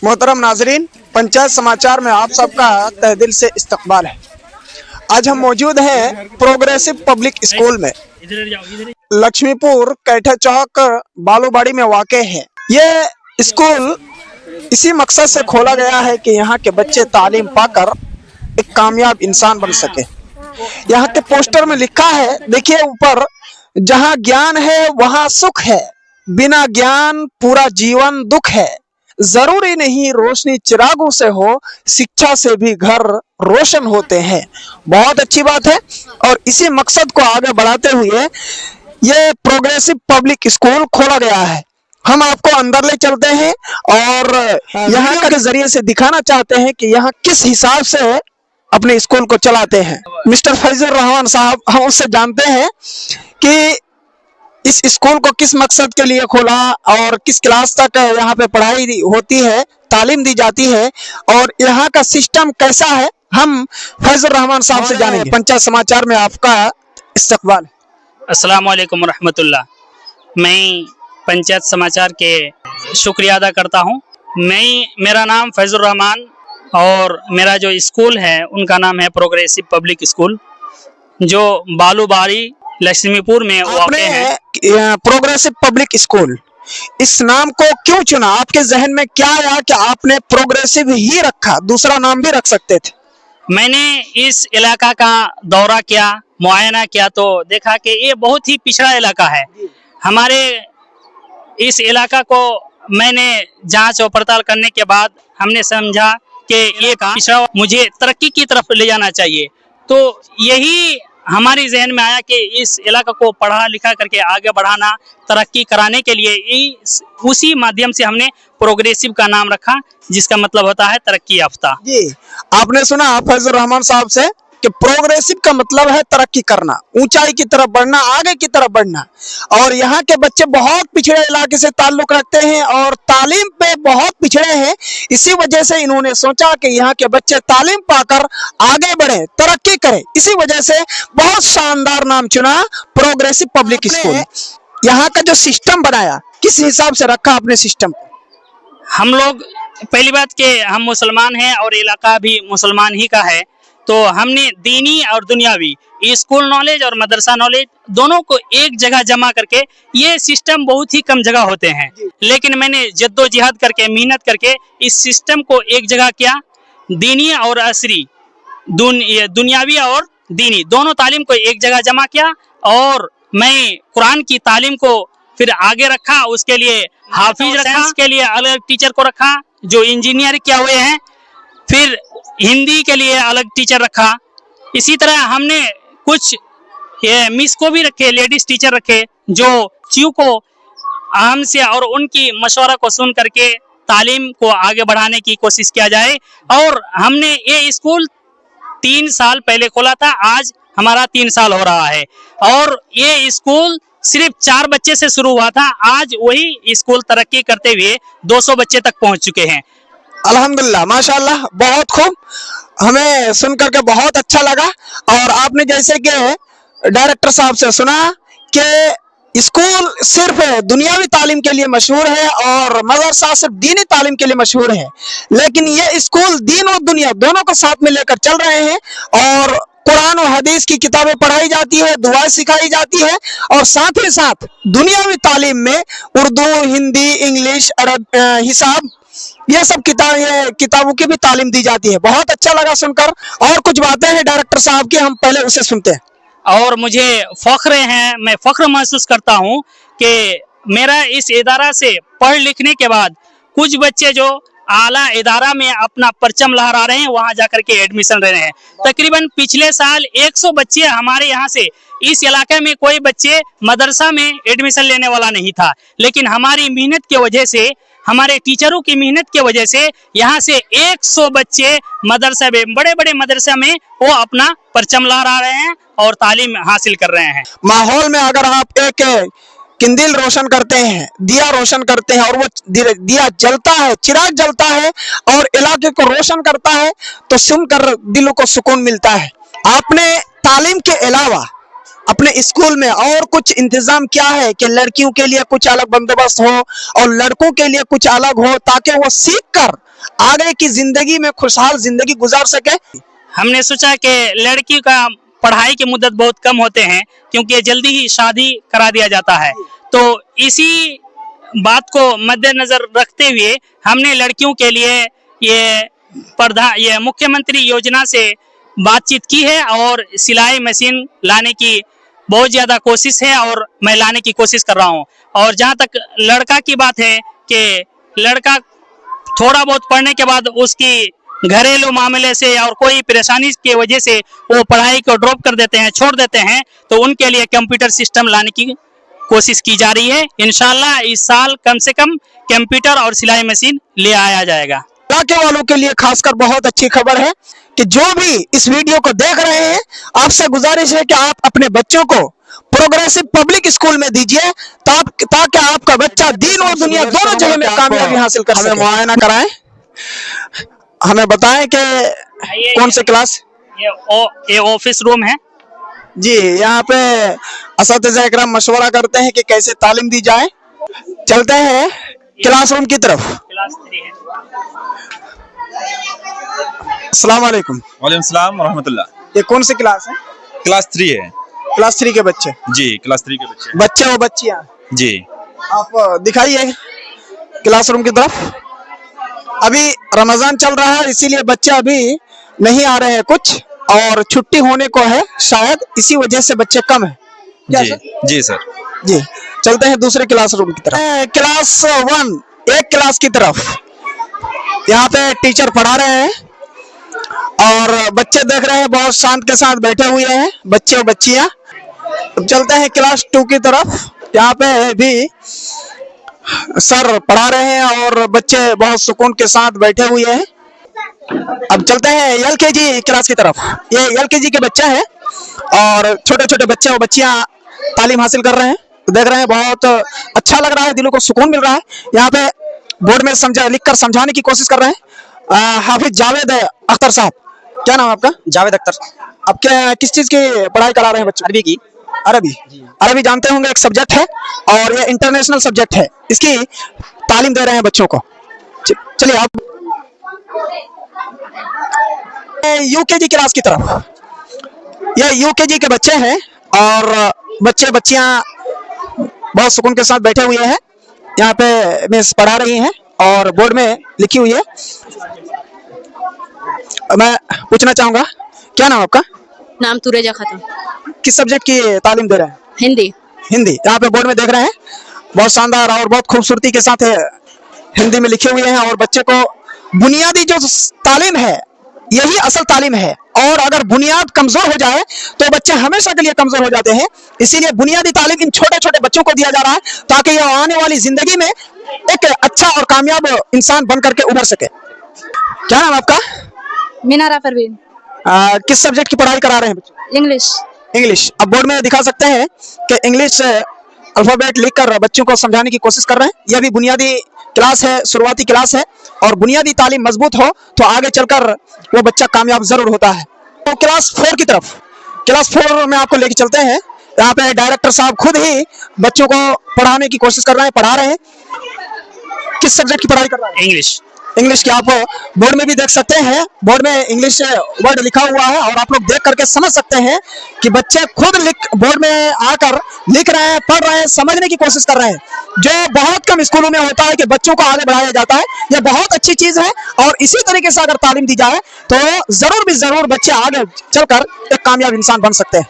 मोहतरम नाजरीन, पंचायत समाचार में आप सबका तहे दिल से इस्तकबाल है। आज हम मौजूद हैं प्रोग्रेसिव पब्लिक स्कूल में। लक्ष्मीपुर कैठा चौक बालूबाड़ी में वाक़ है। ये स्कूल इसी मकसद से खोला गया है कि यहाँ के बच्चे तालीम पाकर एक कामयाब इंसान बन सके। यहाँ के पोस्टर में लिखा है, देखिए ऊपर, जहाँ ज्ञान है वहाँ सुख है, बिना ज्ञान पूरा जीवन दुख है। जरूरी नहीं रोशनी चिरागों से हो, शिक्षा से भी घर रोशन होते हैं। बहुत अच्छी बात है और इसी मकसद को आगे बढ़ाते हुए ये प्रोग्रेसिव पब्लिक स्कूल खोला गया है। हम आपको अंदर ले चलते हैं और यहाँ के जरिए से दिखाना चाहते हैं कि यहाँ किस हिसाब से अपने स्कूल को चलाते हैं। मिस्टर फैजुर रहमान साहब, हम उससे जानते हैं कि इस स्कूल को किस मकसद के लिए खोला और किस क्लास तक यहाँ पे पढ़ाई होती है, तालीम दी जाती है और यहाँ का सिस्टम कैसा है, हम फैजुर रहमान साहब से जानेंगे। पंचायत समाचार में आपका इस्तकबाल। अस्सलाम वालेकुम रहमतुल्लाह। मैं पंचायत समाचार के शुक्रिया अदा करता हूँ। मेरा नाम फैजुर रहमान और मेरा जो स्कूल है उनका नाम है प्रोग्रेसिव पब्लिक स्कूल, जो बालूबाड़ी लक्ष्मीपुर में वाक़ है। प्रोग्रेसिव पब्लिक स्कूल, इस नाम को क्यों चुना? आपके जहन में क्या आया कि आपने प्रोग्रेसिव ही रखा, दूसरा नाम भी रख सकते थे? मैंने इस इलाका का दौरा किया, मुआयना किया तो देखा कि ये बहुत ही पिछड़ा इलाका है। हमारे इस इलाका को मैंने जांच और पड़ताल करने के बाद हमने समझा कि ये पिछड़ा, मुझे तरक्की की तरफ ले जाना चाहिए। तो यही हमारी जहन में आया कि इस इलाका को पढ़ा लिखा करके आगे बढ़ाना, तरक्की कराने के लिए उसी माध्यम से हमने प्रोग्रेसिव का नाम रखा, जिसका मतलब होता है तरक्की याफ्ता। जी, आपने सुना फैजुर रहमान साहब से कि प्रोग्रेसिव का मतलब है तरक्की करना, ऊंचाई की तरफ बढ़ना, आगे की तरफ बढ़ना। और यहाँ के बच्चे बहुत पिछड़े इलाके से ताल्लुक रखते हैं और तालीम पे बहुत पिछड़े हैं। इसी वजह से इन्होंने सोचा कि यहाँ के बच्चे तालीम पाकर आगे बढ़े, तरक्की करें। इसी वजह से बहुत शानदार नाम चुना, प्रोग्रेसिव पब्लिक स्कूल। यहाँ का जो सिस्टम बनाया, किस हिसाब से रखा आपने सिस्टम को? हम लोग, पहली बात कि हम मुसलमान हैं और इलाका भी मुसलमान ही का है, तो हमने दीनी और दुनियावी स्कूल नॉलेज और मदरसा नॉलेज दोनों को एक जगह जमा करके, ये सिस्टम बहुत ही कम जगह होते हैं, लेकिन मैंने जद्दोजहद करके, मेहनत करके इस सिस्टम को एक जगह किया। दीनी और असरी, दुनियावी और दीनी दोनों तालीम को एक जगह जमा किया और मैं कुरान की तालीम को फिर आगे रखा। उसके लिए हाफिज रखा, उसके लिए अलग टीचर को रखा जो इंजीनियर किया हुए हैं, फिर हिंदी के लिए अलग टीचर रखा। इसी तरह हमने कुछ मिस को भी रखे, लेडीज टीचर रखे, जो चीज़ को आम से और उनकी मशवरा को सुन करके तालीम को आगे बढ़ाने की कोशिश किया जाए। और हमने ये स्कूल 3 साल पहले खोला था, आज हमारा 3 साल हो रहा है और ये स्कूल सिर्फ 4 बच्चे से शुरू हुआ था। आज वही स्कूल तरक्की करते हुए 200 बच्चे तक पहुंच चुके हैं। अल्हम्दुलिल्लाह, माशाल्लाह, बहुत खूब, हमें सुन करके बहुत अच्छा लगा। और आपने जैसे कि डायरेक्टर साहब से सुना कि स्कूल सिर्फ दुनियावी तालीम के लिए मशहूर है और मदरसा सिर्फ दीनी तालीम के लिए मशहूर है, लेकिन ये स्कूल दीन और दुनिया दोनों को साथ में लेकर चल रहे हैं और कुरान और हदीस की किताबें पढ़ाई जाती है, दुआएं सिखाई जाती है और साथ ही साथ दुनियावी तालीम में उर्दू, हिंदी, इंग्लिश, अरब, हिसाब, ये सब किताबों की भी तालीम दी जाती है। बहुत अच्छा लगा सुनकर। और कुछ बातें हैं डायरेक्टर साहब की, हम पहले उसे सुनते हैं। और मुझे फख्र है, मैं फख्र महसूस करता हूँ कि मेरा इस इदारा से पढ़ लिखने के बाद कुछ बच्चे जो आला इदारा में अपना परचम लहरा रहे हैं, वहाँ जाकर के एडमिशन ले रहे हैं। तकरीबन पिछले साल 100 बच्चे हमारे यहाँ से, इस इलाके में कोई बच्चे मदरसा में एडमिशन लेने वाला नहीं था, लेकिन हमारी मेहनत की वजह से, हमारे टीचरों की मेहनत की वजह से यहाँ से 100 बच्चे मदरसा में, बड़े बड़े मदरसा में वो अपना परचम लहरा रहे हैं और तालीम हासिल कर रहे हैं। माहौल में अगर आप एक किंदिल रोशन करते हैं, दिया रोशन करते हैं और वो दिया जलता है, चिराग जलता है और इलाके को रोशन करता है, तो सुनकर दिलों को सुकून मिलता है। आपने तालीम के अलावा अपने स्कूल में और कुछ इंतजाम क्या है कि लड़कियों के लिए कुछ अलग बंदोबस्त हो और लड़कों के लिए कुछ अलग हो, ताकि वो सीख कर आगे की जिंदगी में खुशहाल जिंदगी गुजार सके? हमने सोचा कि लड़की का पढ़ाई की मुद्दत बहुत कम होते हैं, क्योंकि जल्दी ही शादी करा दिया जाता है। तो इसी बात को मद्देनजर रखते हुए हमने लड़कियों के लिए ये मुख्यमंत्री योजना से बातचीत की है और सिलाई मशीन लाने की बहुत ज्यादा कोशिश है और मैं लाने की कोशिश कर रहा हूँ। और जहाँ तक लड़का की बात है कि लड़का थोड़ा बहुत पढ़ने के बाद उसकी घरेलू मामले से और कोई परेशानी की वजह से वो पढ़ाई को ड्रॉप कर देते हैं, छोड़ देते हैं, तो उनके लिए कंप्यूटर सिस्टम लाने की कोशिश की जा रही है। इंशाल्लाह इस साल कम से कम कंप्यूटर और सिलाई मशीन ले आया जाएगा। इलाके वालों के लिए खासकर बहुत अच्छी खबर है कि जो भी इस वीडियो को देख रहे हैं, आपसे गुजारिश है कि आप अपने बच्चों को प्रोग्रेसिव पब्लिक स्कूल में दीजिए, ताकि आपका बच्चा दीन और दुनिया दोनों जगह में कामयाबी हासिल कर सके। हमें मुआयना कराएं, हमें बताएं कि कौन से क्लास? ये ऑफिस रूम है जी। यहाँ पे असातिज़ा इकराम मशवरा करते हैं कि कैसे तालीम दी जाए। चलते हैं क्लासरूम की तरफ। क्लास 3 है। अस्सलाम वालेकुम। वालेकुम सलाम व रहमतुल्लाह। ये कौन सी क्लास है? क्लास 3 है क्लास 3 के बच्चे? जी, क्लास 3 के बच्चे। बच्चे और बच्चियां जी। आप दिखाइए क्लासरूम की तरफ। अभी रमजान चल रहा है, इसीलिए बच्चे अभी नहीं आ रहे हैं कुछ, और छुट्टी होने को है शायद, इसी वजह से बच्चे कम है। क्या जी सर? जी सर। जी। चलते हैं दूसरे क्लासरूम की तरफ। क्लास 1 एक क्लास की तरफ। यहाँ पे टीचर पढ़ा रहे हैं और बच्चे देख रहे हैं, बहुत शांत के साथ बैठे हुए हैं बच्चे और बच्चियां। अब चलते हैं क्लास 2 की तरफ। यहाँ पे भी सर पढ़ा रहे हैं और बच्चे बहुत सुकून के साथ बैठे हुए हैं। अब चलते हैं LKG क्लास की तरफ। ये LKG के बच्चे हैं और छोटे छोटे बच्चे और बच्चियां तालीम हासिल कर रहे हैं। देख रहे हैं, बहुत अच्छा लग रहा है, दिलों को सुकून मिल रहा है। यहाँ पे बोर्ड में लिखकर समझाने की कोशिश कर रहे हैं हाफिज जावेद अख्तर साहब। क्या नाम है आपका? जावेद अख्तर। अब क्या किस चीज की पढ़ाई करा रहे हैं बच्चे? अरबी की। अरबी जानते होंगे, एक सब्जेक्ट है और ये इंटरनेशनल सब्जेक्ट है, इसकी तालीम दे रहे हैं बच्चों को। चलिए आप UKG क्लास की तरफ। ये UKG के बच्चे हैं और बच्चे बच्चियां बहुत सुकून के साथ बैठे हुए हैं। यहाँ पे मिस पढ़ा रही हैं और बोर्ड में लिखी हुई है। मैं पूछना चाहूंगा, क्या नाम आपका? नाम तुरेजा खातून। किस सब्जेक्ट की तालीम दे रहे हैं? हिंदी। हिंदी। यहाँ पे बोर्ड में देख रहे हैं, बहुत शानदार और बहुत खूबसूरती के साथ हिंदी में लिखे हुए हैं। और बच्चे को बुनियादी जो तालीम है, यही असल तालीम है, और अगर बुनियाद कमजोर हो जाए तो बच्चे हमेशा के लिए कमजोर हो जाते हैं। इसीलिए बुनियादी तालीम इन छोटे छोटे बच्चों को दिया जा रहा है, ताकि यह आने वाली जिंदगी में एक अच्छा और कामयाब इंसान बन करके उभर सके। क्या नाम आपका? मीनारा परवीन। किस सब्जेक्ट की पढ़ाई करा रहे हैं बच्चे? इंग्लिश। इंग्लिश। अब बोर्ड में दिखा सकते हैं कि इंग्लिश अल्फाबेट लिखकर बच्चों को समझाने की कोशिश कर रहे हैं। यह भी बुनियादी क्लास है, शुरुआती क्लास है, और बुनियादी तालीम मजबूत हो तो आगे चलकर वो बच्चा कामयाब जरूर होता है। तो क्लास 4 की तरफ। क्लास 4 में आपको लेके चलते हैं। यहाँ पे डायरेक्टर साहब खुद ही बच्चों को पढ़ाने की कोशिश कर रहे हैं, पढ़ा रहे हैं। किस सब्जेक्ट की पढ़ाई कर रहे हैं? इंग्लिश। इंग्लिश की। आप बोर्ड में भी देख सकते हैं, बोर्ड में इंग्लिश वर्ड लिखा हुआ है और आप लोग देख करके समझ सकते हैं कि बच्चे खुद बोर्ड में आकर लिख रहे हैं, पढ़ रहे हैं, समझने की कोशिश कर रहे हैं, जो बहुत कम स्कूलों में होता है कि बच्चों को आगे बढ़ाया जाता है। यह बहुत अच्छी चीज है और इसी तरीके से अगर तालीम दी जाए तो जरूर भी जरूर बच्चे आगे चलकर एक कामयाब इंसान बन सकते हैं।